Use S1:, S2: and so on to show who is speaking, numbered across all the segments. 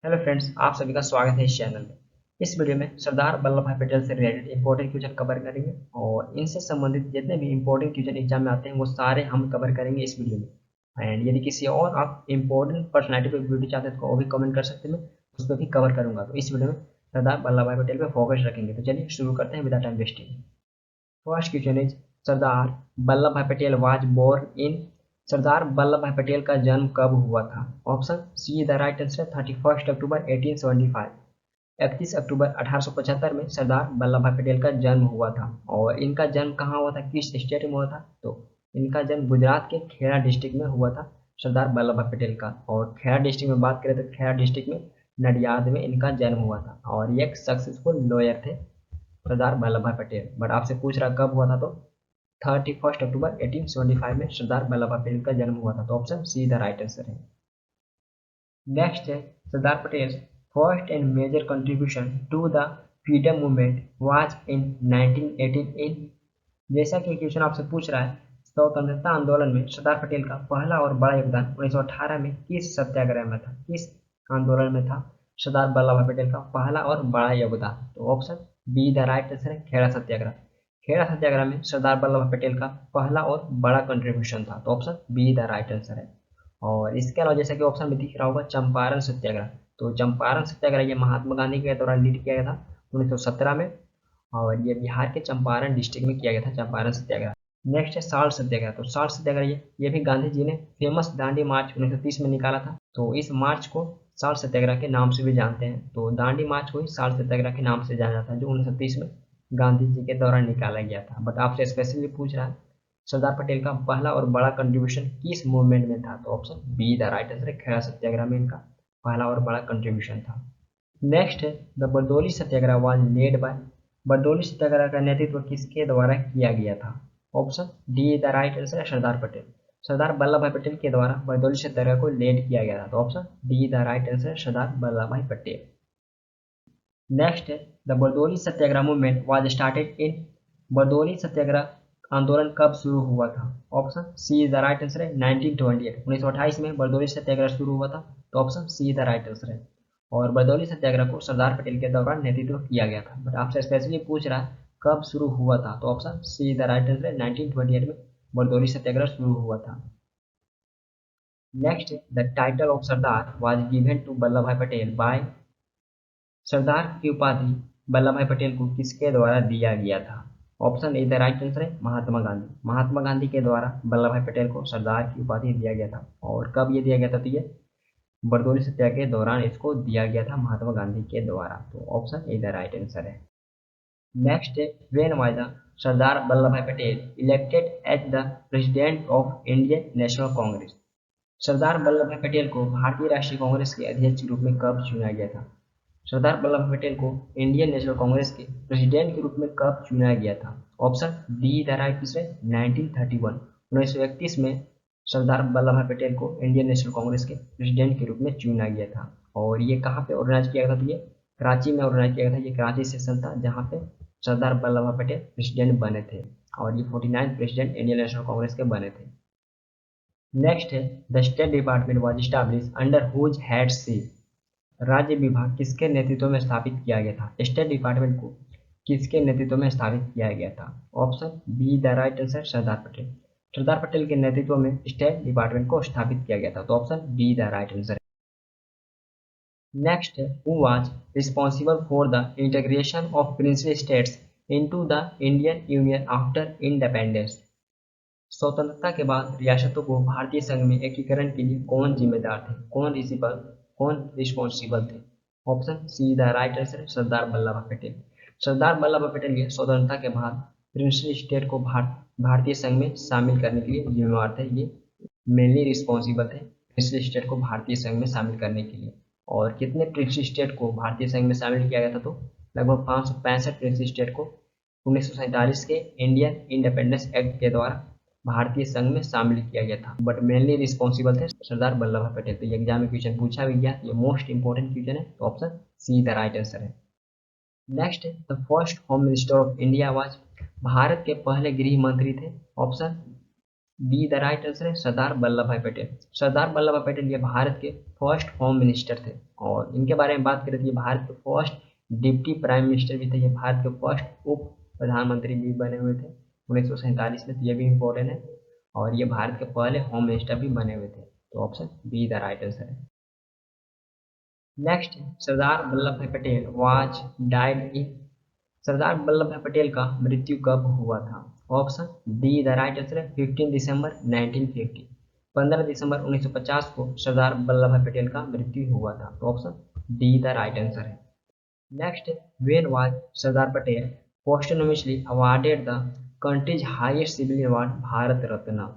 S1: Hello friends, आप सभी का स्वागत है इस चैनल में। इस वीडियो में सरदार वल्लभ भाई पटेल से रिलेटेड इंपॉर्टेंट क्वेश्चन कवर करेंगे और इनसे संबंधित जितने भी इंपॉर्टेंट क्वेश्चन एग्जाम में आते हैं वो सारे हम कवर करेंगे इस वीडियो में। एंड यदि किसी और आप इंपॉर्टेंट पर्सनैलिटी पर वीडियो चाहते हैं तो वो भी कमेंट कर सकते हैं, मैं उस पर भी कवर करूंगा। तो इस वीडियो में सरदार वल्लभ भाई पटेल पर फोकस रखेंगे। तो चलिए शुरू करते हैं without time wasting. First question is Sardar Vallabh भाई Patel was born in. Sardar Vallabh भाई पटेल का जन्म कब हुआ था? Option C the right answer 31 अक्टूबर 1875। 31 अक्टूबर 1875 में सरदार वल्लभ भाई पटेल का जन्म हुआ था। और इनका जन्म कहाँ हुआ था, किस स्टेट में हुआ था? तो इनका जन्म गुजरात के खेड़ा डिस्ट्रिक्ट में हुआ था सरदार वल्लभ भाई पटेल का। और खेड़ा डिस्ट्रिक्ट में बात करें तो खेड़ा डिस्ट्रिक्ट में नडियाद में इनका जन्म हुआ था और ये एक सक्सेसफुल लॉयर थे सरदार वल्लभ भाई पटेल। बट आपसे पूछ रहा कब हुआ था, तो 31 अक्टूबर 1875 में सरदार वल्लभ भाई पटेल का जन्म हुआ था। तो option C the right answer है। नेक्स्ट है Sardar Patel first and major contribution to the freedom movement was in 1918 in. जैसा कि क्वेश्चन आपसे पूछ रहा है, स्वतंत्रता आंदोलन में सरदार पटेल का पहला और बड़ा योगदान 1918 में किस सत्याग्रह में था, किस आंदोलन में था सरदार वल्लभ भाई पटेल का पहला और बड़ा योगदान? तो option B the right answer है, खेड़ा सत्याग्रह। खेड़ा सत्याग्रह में सरदार वल्लभ भाई पटेल का पहला और बड़ा कंट्रीब्यूशन था। तो option B the right answer है। और इसके अलावा जैसा कि ऑप्शन में दिख रहा होगा चंपारण सत्याग्रह, तो चंपारण सत्याग्रह ये महात्मा गांधी के द्वारा लीड किया गया था 1917 में। और ये बिहार के चंपारण डिस्ट्रिक्ट में किया गया था चंपारण सत्याग्रह। नेक्स्ट है साल्ट सत्याग्रह। तो साल्ट सत्याग्रह ये भी गांधी जी ने फेमस दांडी मार्च 1930 में निकाला था। तो इस मार्च को साल्ट सत्याग्रह के नाम से भी जानते हैं। तो दांडी मार्च को ही साल्ट सत्याग्रह के नाम से जाना जाता है, जो 1930 में गांधी जी के द्वारा निकाला गया था। बट आपसे स्पेशली पूछ रहा है सरदार पटेल का पहला और बड़ा कंट्रीब्यूशन किस मूवमेंट में था? तो option B the right answer है, खेड़ा सत्याग्रह में इनका पहला और बड़ा कंट्रीब्यूशन था। नेक्स्ट है the Bardoli Satyagraha was led by. Bardoli Satyagraha का नेतृत्व किसके द्वारा किया गया था? Option D the right answer है, सरदार पटेल। सरदार वल्लभ भाई पटेल के द्वारा बरदौली सत्याग्रह को लेड किया गया था। तो option D the right answer है, सरदार वल्लभ भाई पटेल। नेक्स्ट है the Bardoli Satyagraha movement was started in. Bardoli Satyagraha आंदोलन कब शुरू हुआ था? Option C is the right answer है, 1928। 1928 में बरदौली सत्याग्रह शुरू हुआ था। तो option C the right answer है। और बरदौली सत्याग्रह को सरदार पटेल के दौरान नेतृत्व किया गया था। बट आपसे स्पेशली पूछ रहा है कब शुरू हुआ था? तो option C the right answer है, 1928 में बरदौली सत्याग्रह शुरू हुआ था। Next the title of Sardar was given to Vallabh भाई पटेल बाय। सरदार की उपाधि वल्लभ भाई पटेल को किसके द्वारा दिया गया था? Option A the right answer है, महात्मा गांधी। महात्मा गांधी के द्वारा वल्लभ भाई पटेल को सरदार की उपाधि दिया गया था। और कब ये दिया गया था? तो ये बरदौली सत्याग्रह के दौरान इसको दिया गया था महात्मा गांधी के द्वारा। तो option A the right answer है। नेक्स्ट है when was the Sardar Vallabh भाई Patel elected as the president of Indian National Congress. Sardar Vallabh भाई पटेल को भारतीय राष्ट्रीय कांग्रेस के अध्यक्ष के रूप में कब चुना गया था? सरदार वल्लभ भाई पटेल को इंडियन नेशनल कांग्रेस के प्रेसिडेंट के रूप में कब चुना गया था? Option D the right answer है, 1931। 1931 में सरदार वल्लभ भाई पटेल को इंडियन नेशनल कांग्रेस के प्रेसिडेंट के रूप में चुना गया था। और ये कहाँ पे ऑर्गेनाइज किया गया था? तो ये कराची में ऑर्गेनाइज किया गया था। ये कराची सेशन था जहाँ पे सरदार वल्लभ भाई पटेल प्रेसिडेंट बने थे। और ये 49 प्रेसिडेंट इंडियन नेशनल कांग्रेस के बने थे। नेक्स्ट है the state department was establish under whose head से। राज्य विभाग किसके नेतृत्व में स्थापित किया गया था? स्टेट डिपार्टमेंट को किसके नेतृत्व में स्थापित किया गया था? Option B the right answer, Sardar Patel. Sardar Patel के नेतृत्व में स्टेट डिपार्टमेंट को स्थापित किया गया था। तो option B the right answer है। नेक्स्ट है who was responsible for the integration of princely states into the Indian union after independence. स्वतंत्रता के बाद रियासतों को भारतीय संघ में एकीकरण के लिए कौन जिम्मेदार थे, कौन रिस्पॉन्सिबल थे? Option C the right answer, Sardar Vallabh भाई पटेल। सरदार वल्लभ भाई पटेल ये स्वतंत्रता के बाद प्रिंसली स्टेट को भारतीय संघ में शामिल करने के लिए जिम्मेवार थे। ये मेनली रिस्पॉन्सिबल थे प्रिंसली स्टेट को भारतीय संघ में शामिल करने के लिए। और कितने प्रिंसली स्टेट को भारतीय संघ में शामिल किया गया था? तो लगभग 565 प्रिंसली स्टेट को 1947 के इंडियन इंडिपेंडेंस एक्ट के द्वारा भारतीय संघ में शामिल किया गया था। बट मेनली रिस्पॉन्सिबल थे सरदार वल्लभ भाई पटेल। तो ये एग्जाम में क्वेश्चन पूछा भी गया, ये मोस्ट इंपॉर्टेंट क्वेश्चन है। तो option C the right answer है। नेक्स्ट है the first home minister of India was. Bharat के पहले गृह मंत्री थे। Option B the right answer है सरदार वल्लभ भाई पटेल। सरदार वल्लभ भाई पटेल ये भारत के फर्स्ट होम मिनिस्टर थे, और इनके बारे में बात करें तो ये भारत के फर्स्ट डिप्टी प्राइम मिनिस्टर भी थे, ये भारत के फर्स्ट उप प्रधानमंत्री भी बने हुए थे 1947 में, तो ये भी इम्पोर्टेंट है। और ये भारत के पहले होम मिनिस्टर भी बने हुए थे, तो option B the right answer है। नेक्स्ट, सरदार वल्लभ भाई Patel was died in. Sardar Vallabh भाई पटेल का मृत्यु कब हुआ था? Option D the right answer है 15 दिसंबर 1950। 15 दिसंबर 1950 को सरदार वल्लभ भाई पटेल का मृत्यु हुआ था, तो option D the right answer है। Next, when was Sardar Patel posthumously awarded the country's highest civil award Bharat Ratna.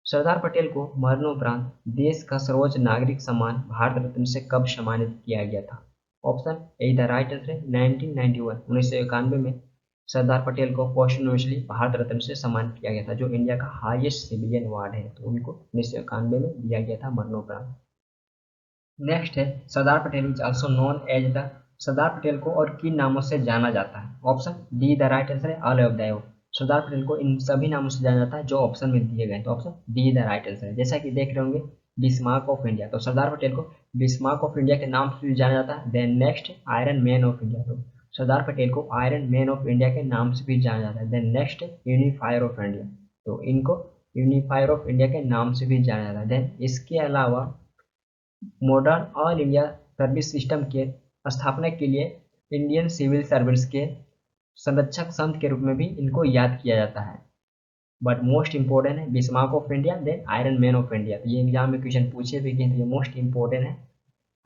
S1: Sardar Patel को मरणोपरांत देश का सर्वोच्च नागरिक सम्मान भारत रत्न से कब सम्मानित किया गया था? Option A the right answer है 1991, 1991 में सरदार पटेल को पोस्टुमसली भारत रत्न से सम्मानित किया गया था, जो इंडिया का हाईएस्ट सिविलियन अवार्ड है, तो उनको 1991 में दिया गया था मरणोपरांत। नेक्स्ट है, Sardar Patel is also known as the. Sardar Patel को और किन नामों से जाना जाता है? Option D the right answer है all of the. Sardar Patel को इन सभी नामों से जाना जाता है जो ऑप्शन में दिए गए, तो option D the right answer है। जैसा कि देख रहे होंगे बिस्मार्क ऑफ इंडिया, तो सरदार पटेल को बिस्मार्क ऑफ इंडिया के नाम से भी जाना जाता है। Then next, iron man of India, तो सरदार पटेल को आयरन मैन ऑफ इंडिया के नाम से भी जाना जाता है। Then next, unifier of India, तो इनको यूनिफायर ऑफ इंडिया के नाम से भी जाना जाता है। देन इसके अलावा modern all India service system के स्थापना के लिए इंडियन सिविल सर्विस के संरक्षक संत के रूप में भी इनको याद किया जाता है। बट मोस्ट इंपॉर्टेंट है Bismarck of India, then iron man of India. तो ये एग्जाम में क्वेश्चन पूछे भी गए, तो ये मोस्ट इंपॉर्टेंट है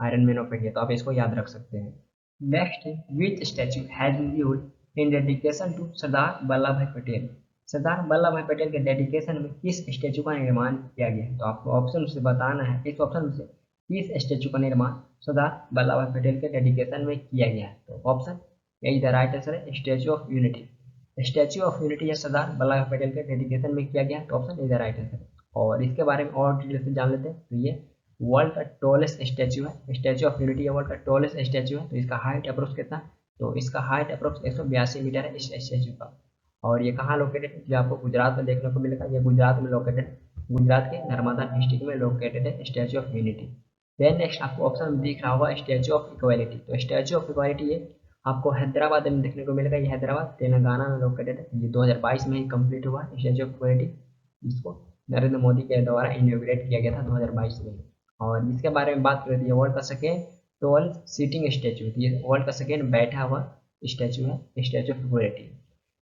S1: आयरन मैन ऑफ इंडिया, तो आप इसको याद रख सकते हैं। Next, which statue has been used in dedication to Sardar Vallabh भाई पटेल। सरदार वल्लभ भाई पटेल के डेडिकेशन में किस स्टैच्यू का निर्माण किया गया है? तो आपको ऑप्शन से बताना है, इस ऑप्शन से किस स्टैच्यू का निर्माण सरदार वल्लभ भाई पटेल के डेडिकेशन में किया गया है? तो option A the right answer है statue of unity. Statue of unity या सरदार वल्लभ भाई पटेल के डेडिकेशन में किया गया, तो option A the right answer. और इसके बारे में और डिटेल से जान लेते हैं, तो ये वर्ल्ड का टॉलेस्ट स्टैच्यू है। स्टैच्यू ऑफ यूनिटी वर्ल्ड का टॉलेस्ट स्टैच्यू है, तो इसका हाइट अप्रोक्स कितना? तो इसका हाइट अप्रोक्स 182 मीटर है इस स्टैच्यू का। और ये कहाँ लोकेटेड है? जो आपको गुजरात में देखने को मिलेगा, ये गुजरात में लोकेटेड है, गुजरात के नर्मदा डिस्ट्रिक्ट में लोकेटेड है statue of unity. Then next आपको ऑप्शन दिख रहा होगा स्टैच्यू ऑफ इक्वालिटी, तो स्टैच्यू ऑफ इक्वालिटी ये आपको हैदराबाद में देखने को मिलेगा, ये हैदराबाद तेलंगाना में लोकेटेड है। ये 2022 में ही कंप्लीट हुआ स्टैच्यू ऑफ इक्वालिटी, जिसको नरेंद्र मोदी के द्वारा इनॉग्रेट किया गया था 2022 में। और इसके बारे में बात करें तो ये वर्ल्ड का सेकेंड टॉल सिटिंग स्टैच्यू, ये वर्ल्ड का सेकेंड बैठा हुआ स्टैच्यू है statue of equality.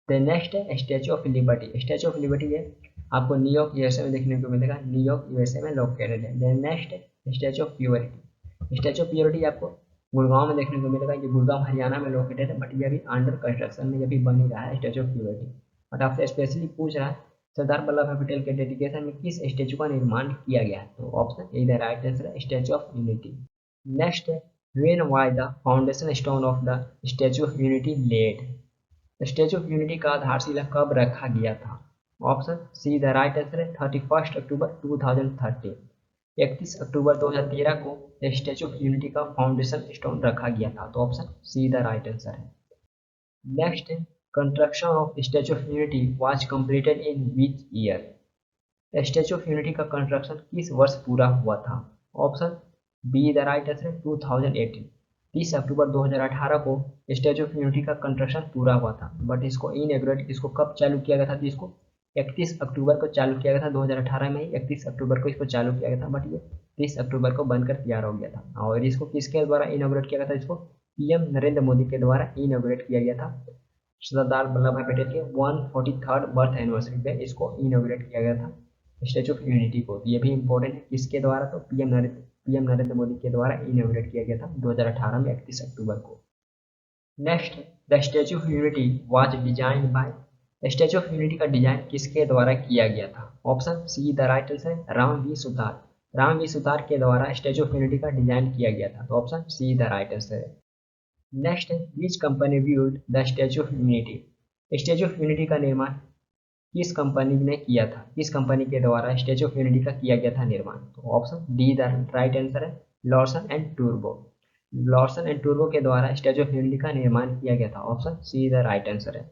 S1: Then next है statue of liberty. Statue of liberty है आपको न्यूयॉर्क यूएसए में देखने को मिलेगा, न्यूयॉर्क यूएसए में लोकेटेड है। देन नेक्स्ट है statue of purity. Statue of purity आपको गुड़गांव में देखने को मिलेगा, ये गुड़गांव हरियाणा में लोकेटेड है, बट ये अभी अंडर कंस्ट्रक्शन में, ये भी बन ही रहा है स्टैच्यू ऑफ प्योरिटी। बट आपसे स्पेशली पूछ रहा है सरदार वल्लभ भाई पटेल के डेडिकेशन में किस स्टैच्यू का निर्माण किया गया, तो option A the right answer है स्टैच्यू ऑफ यूनिटी। नेक्स्ट है when was the foundation stone of the statue of unity laid. Statue of unity का आधारशिला कब रखा गया था? Option C the right answer है 31 अक्टूबर 2013। 31 अक्टूबर 2013 को स्टैच्यू ऑफ यूनिटी का फाउंडेशन स्टोन रखा गया था, तो option C the right answer है। Next, construction of statue of unity was completed in which year. Statue of unity का कंस्ट्रक्शन किस वर्ष पूरा हुआ था? Option B the right answer है 2018। 30 अक्टूबर 2018 को स्टैच्यू ऑफ यूनिटी का कंस्ट्रक्शन पूरा हुआ था, बट इसको इनॉग्रेट इसको कब चालू किया गया था? तो इसको 31 अक्टूबर को चालू किया गया था, 2018 में ही 31 अक्टूबर को इसको चालू किया गया था, बट ये 30 अक्टूबर को बनकर तैयार हो गया था। और इसको किसके द्वारा इनॉग्रेट किया गया था? इसको पीएम नरेंद्र मोदी के द्वारा इनॉग्रेट किया गया था। सरदार वल्लभ भाई पटेल के 143rd बर्थ एनिवर्सरी पे इसको इनॉग्रेट किया गया था स्टैच्यू ऑफ यूनिटी को। ये भी इंपॉर्टेंट है, किसके द्वारा? तो पीएम नरेंद्र मोदी के द्वारा इनॉग्रेट किया गया था 2018 में 31 अक्टूबर को। Next, the statue of unity was design by. Statue of unity का डिजाइन किसके द्वारा किया गया था? Option C the right answer है राम वी सुतार। राम वी सुतार के द्वारा स्टैच्यू ऑफ यूनिटी का डिजाइन किया गया था, तो option C the right answer है। Next, which company build the statue of unity. Statue of unity का निर्माण किस कंपनी ने किया था? किस कंपनी के द्वारा स्टैच्यू ऑफ यूनिटी का किया गया था निर्माण? तो option D the right answer है लॉर्सन एंड टूर्बो। लॉर्सन एंड टूर्बो के द्वारा स्टैच्यू ऑफ यूनिटी का निर्माण किया गया था, option C the right answer है।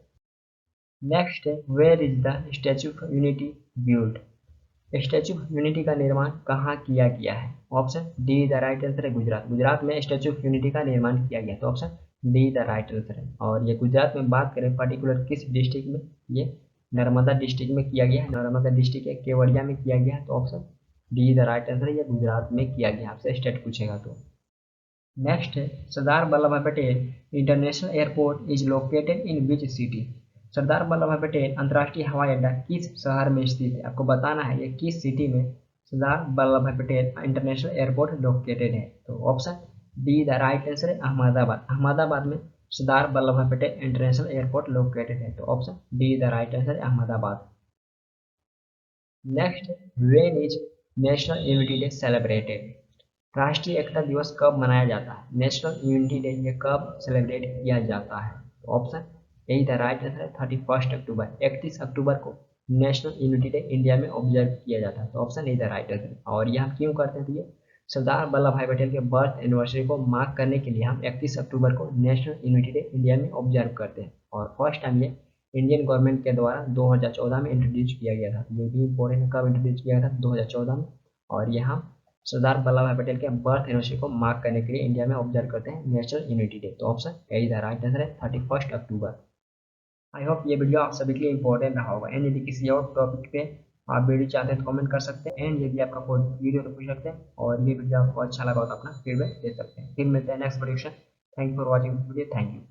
S1: नेक्स्ट है where is the statue of unity build. Statue of unity का निर्माण कहाँ किया गया है? Option D the right answer है गुजरात। गुजरात में स्टैचू ऑफ यूनिटी का निर्माण किया गया, तो option D the right answer है। और ये गुजरात में बात करें पर्टिकुलर किस डिस्ट्रिक्ट में, ये नर्मदा डिस्ट्रिक्ट में किया गया है। नर्मदा डिस्ट्रिक्ट के केवड़िया में किया गया है, तो option D the right answer है, ये गुजरात में किया गया। आपसे स्टेट पूछेगा तो। नेक्स्ट है सरदार वल्लभ भाई Patel international airport is located in which city? Sardar Vallabh भाई पटेल अंतर्राष्ट्रीय हवाई अड्डा किस शहर में स्थित है? आपको बताना है ये किस सिटी में सरदार वल्लभ भाई पटेल इंटरनेशनल एयरपोर्ट लोकेटेड है। तो option D the right answer है अहमदाबाद। अहमदाबाद में सरदार वल्लभ भाई पटेल इंटरनेशनल एयरपोर्ट लोकेटेड है, तो option D the right answer है Ahmedabad. Next, when is National Unity Day celebrated? राष्ट्रीय एकता दिवस कब मनाया जाता है? नेशनल यूनिटी डे ये कब सेलिब्रेट किया जाता है? Option A the right answer है 31 अक्टूबर। 31 अक्टूबर को नेशनल यूनिटी डे इंडिया में ऑब्जर्व किया जाता है, तो option A the right answer. और यह हम क्यों करते हैं? तो ये सरदार वल्लभ भाई पटेल के बर्थ एनिवर्सरी को मार्क करने के लिए हम 31 अक्टूबर को नेशनल यूनिटी डे इंडिया में ऑब्जर्व करते हैं। और फर्स्ट टाइम ये इंडियन गवर्नमेंट के द्वारा 2014 में इंट्रोड्यूस किया गया था। ये भी इंपॉर्टेंट है, कब इंट्रोड्यूस किया था? 2014 में। और यहाँ सरदार वल्लभ भाई पटेल के बर्थ एनिवर्सरी को मार्क करने के लिए इंडिया में ऑब्जर्व करते हैं नेशनल यूनिटी डे, तो option A the right answer है 31 अक्टूबर। आई होप ये वीडियो आप सभी के लिए इंपॉर्टेंट रहा होगा। एंड यदि किसी और टॉपिक पे आप वीडियो चाहते हैं तो कमेंट कर सकते हैं। एंड यदि आपका कोई वीडियो तो पूछ सकते हैं, और ये वीडियो आपको अच्छा लगा तो अपना फीडबैक दे सकते हैं। फिर मिलते हैं next prediction. Thank you for watching this video. Thank you.